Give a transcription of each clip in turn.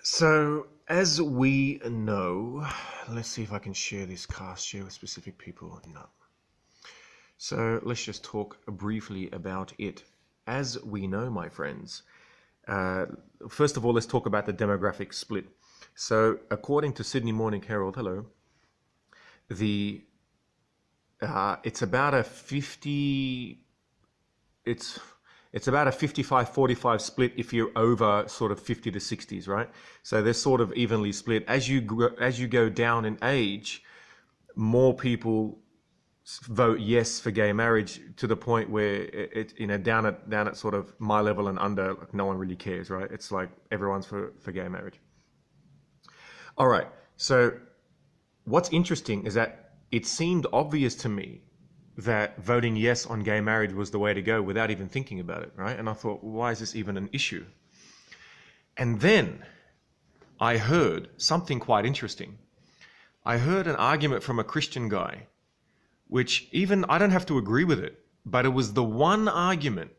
So, as we know, let's see if I can share this cast share with specific people. No. So, let's just talk briefly about it. As we know, my friends, first of all, let's talk about the demographic split. So, according to Sydney Morning Herald, hello, the it's about a 50. It's about a 55-45 split if you're over sort of 50 to 60s, right? So they're sort of evenly split. As you go down in age, more people vote yes for gay marriage, to the point where down at sort of my level and under, like, no one really cares, right? It's like everyone's for gay marriage. All right. So what's interesting is that it seemed obvious to me that voting yes on gay marriage was the way to go without even thinking about it, right? And I thought, why is this even an issue? And then I heard something quite interesting. I heard an argument from a Christian guy, which even I don't have to agree with it, but it was the one argument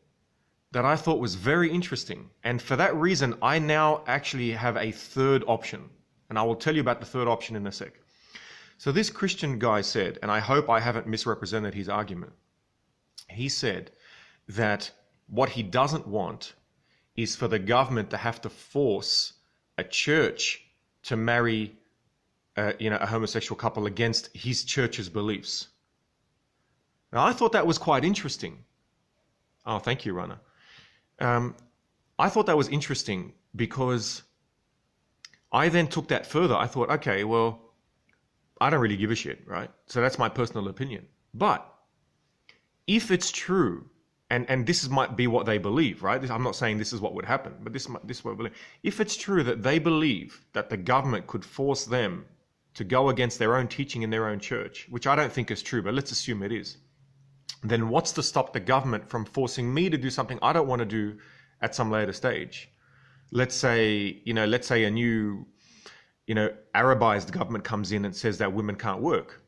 that I thought was very interesting. And for that reason, I now actually have a third option. And I will tell you about the third option in a sec. So this Christian guy said, and I hope I haven't misrepresented his argument, he said that what he doesn't want is for the government to have to force a church to marry a homosexual couple against his church's beliefs. Now, I thought that was quite interesting. Oh, thank you, Rana. I thought that was interesting because I then took that further. I thought, okay, well, I don't really give a shit, right? So that's my personal opinion. But if it's true, and this might be what they believe, right? I'm not saying this is what would happen, but this is what I believe. If it's true that they believe that the government could force them to go against their own teaching in their own church, which I don't think is true, but let's assume it is, then what's to stop the government from forcing me to do something I don't want to do at some later stage? Let's say a new Arabized government comes in and says that women can't work.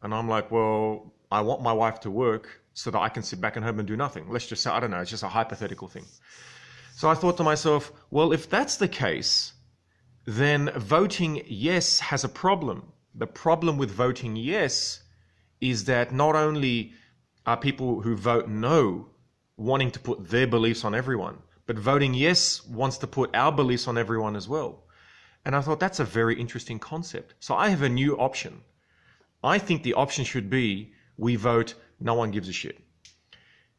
And I'm like, well, I want my wife to work so that I can sit back at home and do nothing. Let's just say, I don't know, it's just a hypothetical thing. So I thought to myself, well, if that's the case, then voting yes has a problem. The problem with voting yes is that not only are people who vote no wanting to put their beliefs on everyone, but voting yes wants to put our beliefs on everyone as well. And I thought that's a very interesting concept. So I have a new option. I think the option should be we vote, no one gives a shit.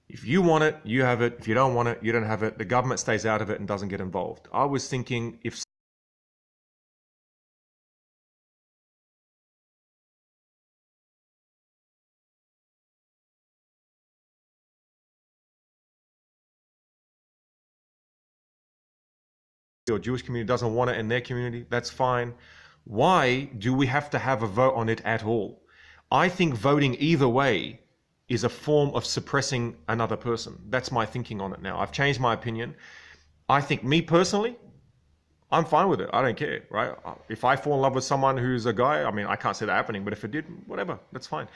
If you want it, you have it. If you don't want it, you don't have it. The government stays out of it and doesn't get involved. I was thinking if your Jewish community doesn't want it in their community, that's fine. Why do we have to have a vote on it at all? I think voting either way is a form of suppressing another person. That's my thinking on it now. I've changed my opinion. I think, me personally, I'm fine with it. I don't care, right? If I fall in love with someone who's a guy, I mean, I can't see that happening, but if it did, whatever, that's fine.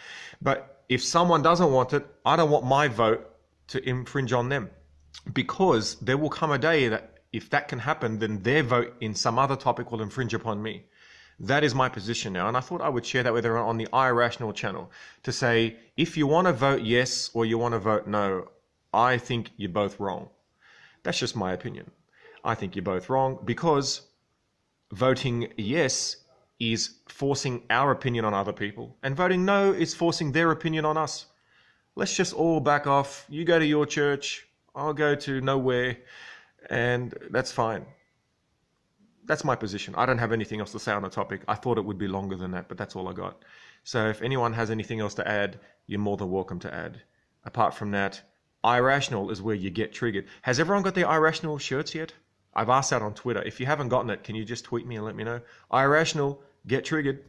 But if someone doesn't want it, I don't want my vote to infringe on them, because there will come a day that if that can happen, then their vote in some other topic will infringe upon me. That is my position now. And I thought I would share that with everyone on the iRational channel to say, if you want to vote yes or you want to vote no, I think you're both wrong. That's just my opinion. I think you're both wrong, because voting yes is forcing our opinion on other people, and voting no is forcing their opinion on us. Let's just all back off. You go to your church, I'll go to nowhere. And that's fine. That's my position. I don't have anything else to say on the topic. I thought it would be longer than that, but that's all I got. So if anyone has anything else to add, you're more than welcome to add. Apart from that, iRational is where you get triggered. Has everyone got their iRational shirts yet? I've asked that on Twitter. If you haven't gotten it, can you just tweet me and let me know? iRational, get triggered.